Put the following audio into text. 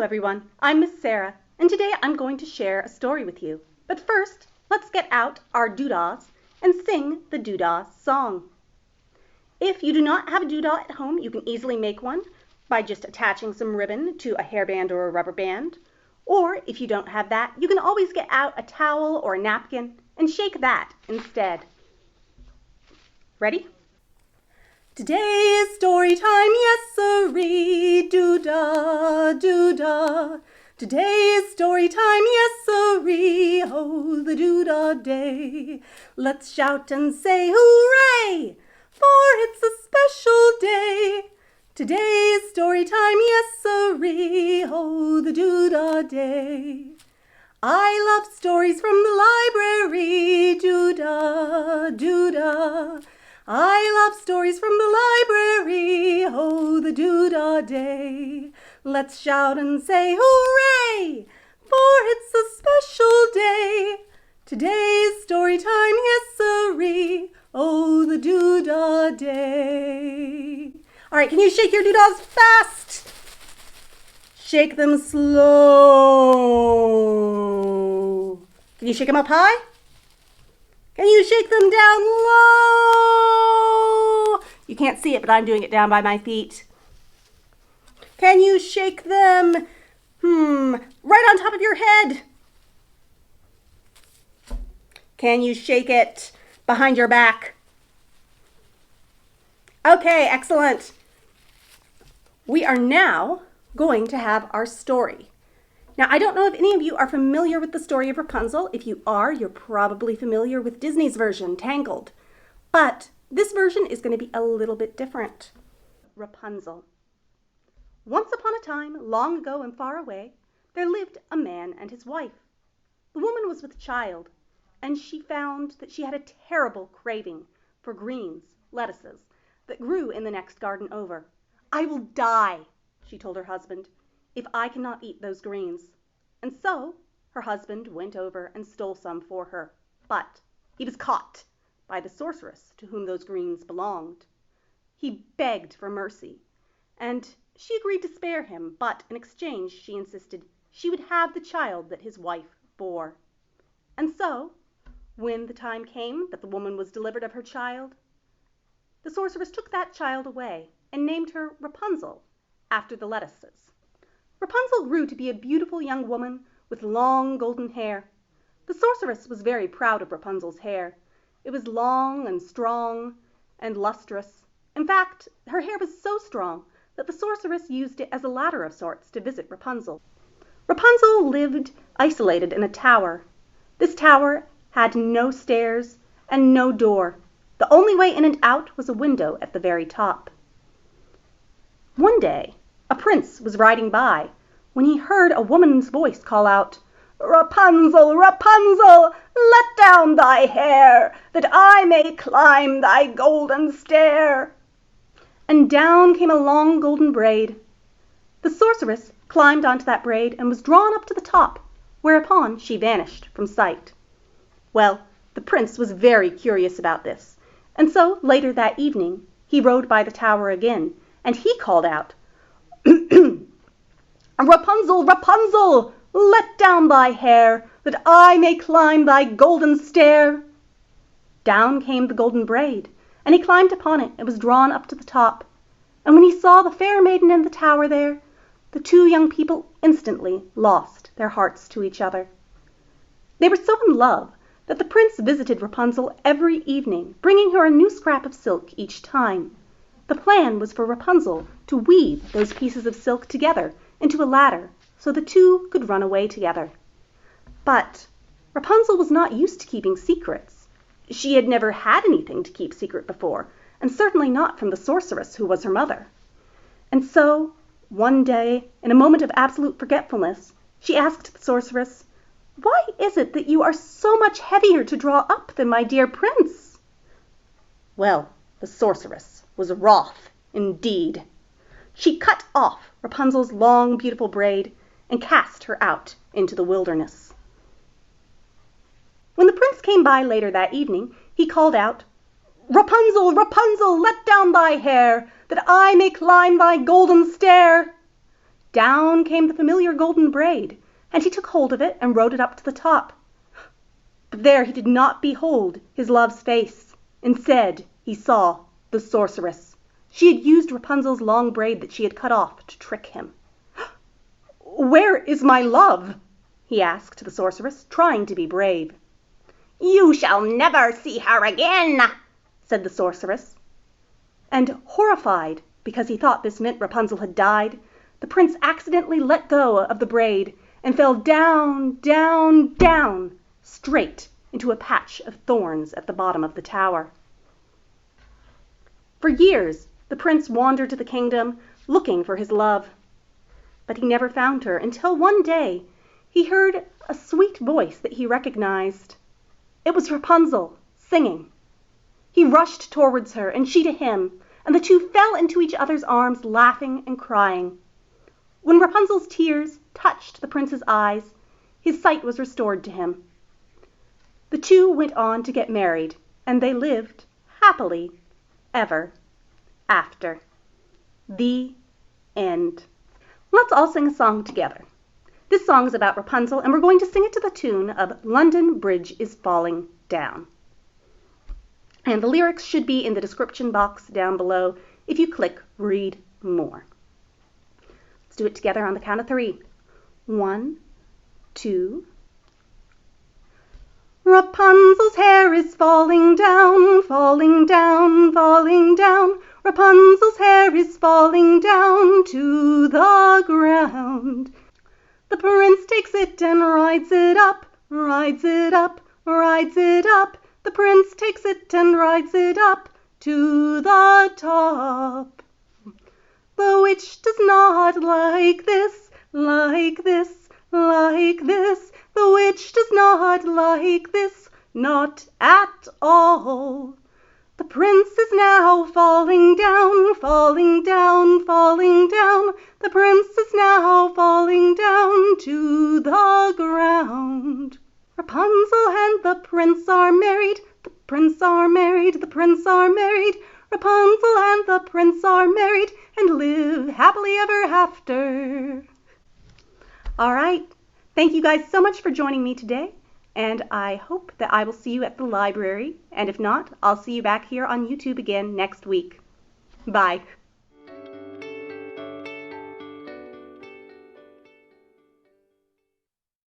Hello everyone, I'm Miss Sarah, and today I'm going to share a story with you. But first, let's get out our doodahs and sing the Doodah Song. If you do not have a doodah at home, you can easily make one by just attaching some ribbon to a hairband or a rubber band. Or if you don't have that, you can always get out a towel or a napkin and shake that instead. Ready? Today is story time, yes sirree, doodah, doodah. Today is story time, yes sirree, oh the doodah day. Let's shout and say hooray, for it's a special day. Today is story time, yes sirree, oh the doodah day. I love stories from the library, doodah, doodah. I love stories from the library, oh the doodah day. Let's shout and say hooray, for it's a special day. Today's story time, yes sirree, oh the doodah day. All right, can you shake your doodahs fast? Shake them slow. Can you shake them up high? Can you shake them down low? You can't see it, but I'm doing it down by my feet. Can you shake them, right on top of your head? Can you shake it behind your back? Okay, excellent. We are now going to have our story. Now, I don't know if any of you are familiar with the story of Rapunzel. If you are, you're probably familiar with Disney's version, Tangled. But this version is going to be a little bit different. Rapunzel. Once upon a time, long ago and far away, there lived a man and his wife. The woman was with child, and she found that she had a terrible craving for greens, lettuces, that grew in the next garden over. "I will die," she told her husband, "if I cannot eat those greens." And so her husband went over and stole some for her. But he was caught by the sorceress to whom those greens belonged. He begged for mercy, and she agreed to spare him, but in exchange she insisted she would have the child that his wife bore. And so, when the time came that the woman was delivered of her child, the sorceress took that child away and named her Rapunzel, after the lettuces. Rapunzel grew to be a beautiful young woman with long golden hair. The sorceress was very proud of Rapunzel's hair. It was long and strong and lustrous. In fact, her hair was so strong that the sorceress used it as a ladder of sorts to visit Rapunzel. Rapunzel lived isolated in a tower. This tower had no stairs and no door. The only way in and out was a window at the very top. One day, a prince was riding by when he heard a woman's voice call out, "Rapunzel, Rapunzel, let down thy hair, that I may climb thy golden stair." And down came a long golden braid. The sorceress climbed onto that braid and was drawn up to the top, whereupon she vanished from sight. Well, the prince was very curious about this, and so later that evening he rode by the tower again, and he called out, "Rapunzel, Rapunzel, let down thy hair, that I may climb thy golden stair." Down came the golden braid, and he climbed upon it and was drawn up to the top. And when he saw the fair maiden in the tower there, the two young people instantly lost their hearts to each other. They were so in love that the prince visited Rapunzel every evening, bringing her a new scrap of silk each time. The plan was for Rapunzel to weave those pieces of silk together into a ladder so the two could run away together. But Rapunzel was not used to keeping secrets. She had never had anything to keep secret before, and certainly not from the sorceress who was her mother. And so, one day, in a moment of absolute forgetfulness, she asked the sorceress, "Why is it that you are so much heavier to draw up than my dear prince?" Well, the sorceress was wroth indeed. She cut off Rapunzel's long, beautiful braid and cast her out into the wilderness. When the prince came by later that evening, he called out, "Rapunzel, Rapunzel, let down thy hair, that I may climb thy golden stair." Down came the familiar golden braid, and he took hold of it and rode it up to the top. But there he did not behold his love's face. Instead, he saw the sorceress. She had used Rapunzel's long braid that she had cut off to trick him. "Where is my love?" he asked the sorceress, trying to be brave. "You shall never see her again," said the sorceress. And horrified, because he thought this meant Rapunzel had died, the prince accidentally let go of the braid and fell down, down, down, straight into a patch of thorns at the bottom of the tower. For years, the prince wandered the kingdom looking for his love. But he never found her until one day he heard a sweet voice that he recognized. It was Rapunzel, singing. He rushed towards her, and she to him, and the two fell into each other's arms, laughing and crying. When Rapunzel's tears touched the prince's eyes, his sight was restored to him. The two went on to get married, and they lived happily ever after. The end. Let's all sing a song together. This song is about Rapunzel, and we're going to sing it to the tune of London Bridge is Falling Down. And the lyrics should be in the description box down below if you click Read More. Let's do it together on the count of 3. 1, 2. Rapunzel's hair is falling down, falling down, falling down. Rapunzel's hair is falling down to the ground. The prince takes it and rides it up, rides it up, rides it up. The prince takes it and rides it up to the top. The witch does not like this, like this, like this. The witch does not like this, not at all. The prince is now falling down, falling down, falling down. The prince is now falling down to the ground. Rapunzel and the prince are married, the prince are married, the prince are married. Rapunzel and the prince are married and live happily ever after. All right. Thank you guys so much for joining me today, and I hope that I will see you at the library, and if not, I'll see you back here on YouTube again next week. Bye.